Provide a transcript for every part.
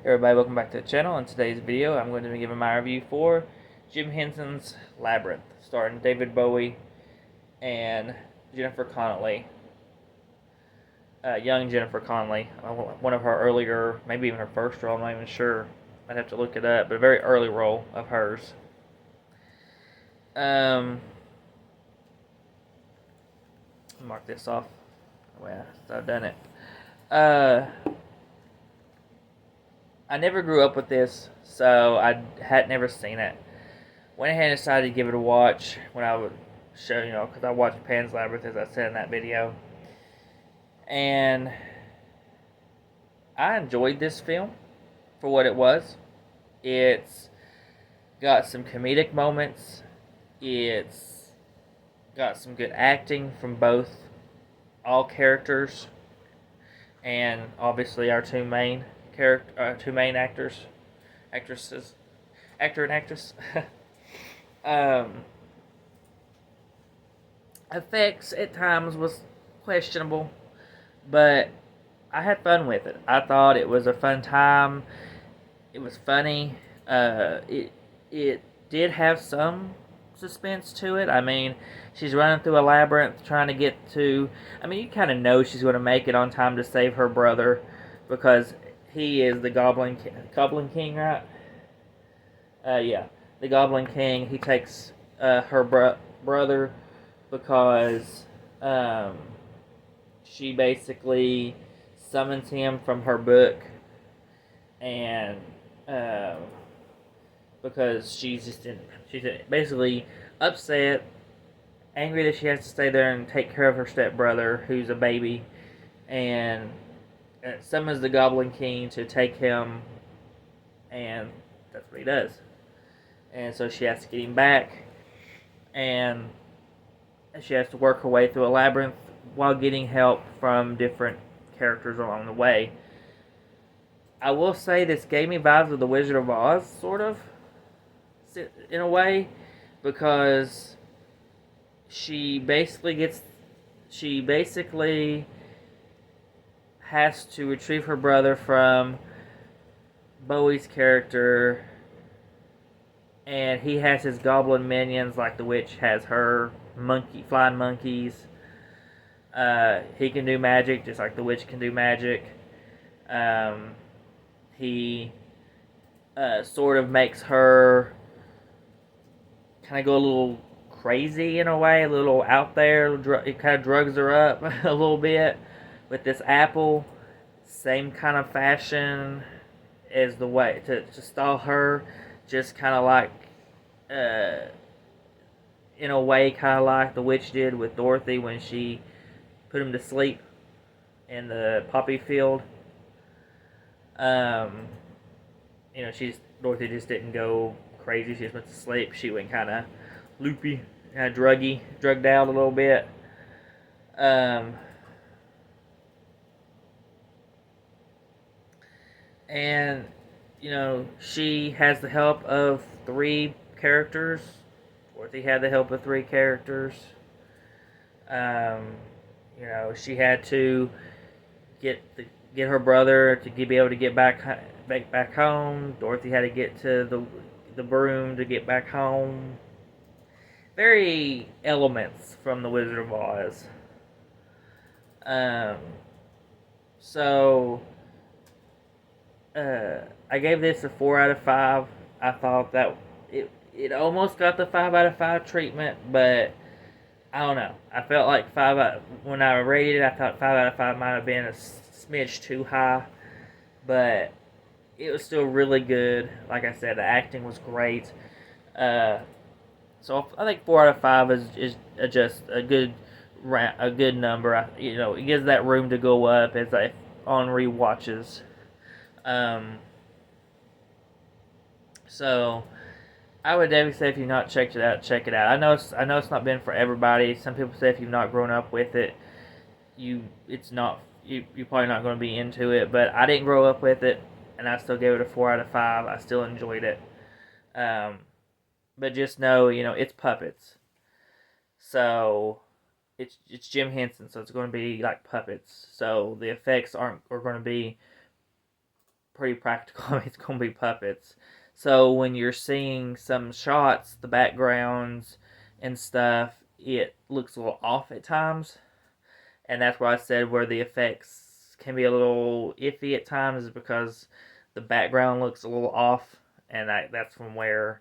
Everybody, welcome back to the channel. In today's video, I'm going to be giving my review for Jim Henson's Labyrinth, starring David Bowie and Jennifer Connelly. Young Jennifer Connelly, one of her earlier, maybe even her first role, I'm not even sure. I'd have to look it up, but a very early role of hers. Mark this off. Well, I've done it. I never grew up with this, so I had never seen it. Went ahead and decided to give it a watch when I would show, because I watched Pan's Labyrinth, as I said in that video. And I enjoyed this film for what it was. It's got some comedic moments. It's got some good acting from all characters, and obviously our two main actors, actor and actress. Effects at times was questionable, but I had fun with it. I thought it was a fun time. It was funny. It did have some suspense to it. I mean, she's running through a labyrinth trying to get to... I mean, you kind of know she's going to make it on time to save her brother, because he is the Goblin King, right? Yeah, the Goblin King. He takes her brother because she basically summons him from her book, and because she's basically upset, angry that she has to stay there and take care of her stepbrother, who's a baby, and summons the Goblin King to take him, and that's what he does. And so she has to get him back, and she has to work her way through a labyrinth while getting help from different characters along the way. I will say this gave me vibes of The Wizard of Oz, sort of, in a way, because she basically has to retrieve her brother from Bowie's character, and he has his goblin minions, like the witch has her flying monkeys. He can do magic just like the witch can do magic. He sort of makes her kind of go a little crazy in a way, a little out there. It kind of drugs her up a little bit with this apple. Same kind of fashion as the way to stall her, just kind of like, in a way, kind of like the witch did with Dorothy when she put him to sleep in the poppy field. Dorothy just didn't go crazy. She just went to sleep. She went kind of loopy, kind of drugged out a little bit. And, she has the help of 3 characters. Dorothy had the help of 3 characters. She had to get her brother to be able to get back home. Dorothy had to get to the broom to get back home. Very elements from The Wizard of Oz. I gave this a 4 out of 5. I thought that it almost got the 5 out of 5 treatment, but I don't know. I felt like when I rated it, I thought 5 out of 5 might have been a smidge too high, but it was still really good. Like I said, the acting was great. So I think 4 out of 5 is just a good number. It gives that room to go up as on rewatches. So I would definitely say if you've not checked it out, check it out. I know it's not been for everybody. Some people say if you've not grown up with it, you're probably not going to be into it. But I didn't grow up with it, and I still gave it a 4 out of 5. I still enjoyed it. But just know, it's puppets. So it's Jim Henson, so it's going to be like puppets. So the effects are going to be pretty practical. I mean, it's going to be puppets. So when you're seeing some shots, the backgrounds and stuff, it looks a little off at times. And that's why I said where the effects can be a little iffy at times is because the background looks a little off. And that's from where,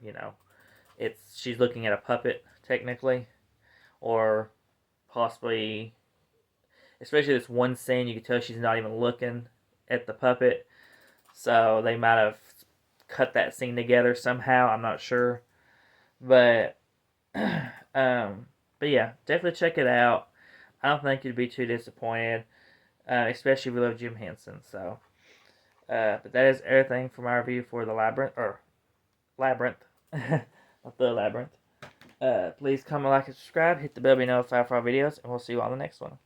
she's looking at a puppet, technically. Or possibly, especially this one scene, you can tell she's not even looking at the puppet. So they might have cut that scene together somehow. I'm not sure, but but yeah, definitely check it out. I don't think you'd be too disappointed, especially if you love Jim Henson. So, but that is everything for my review for the Labyrinth, not the Labyrinth. Please comment, like, and subscribe. Hit the bell to be notified for our videos, and we'll see you on the next one.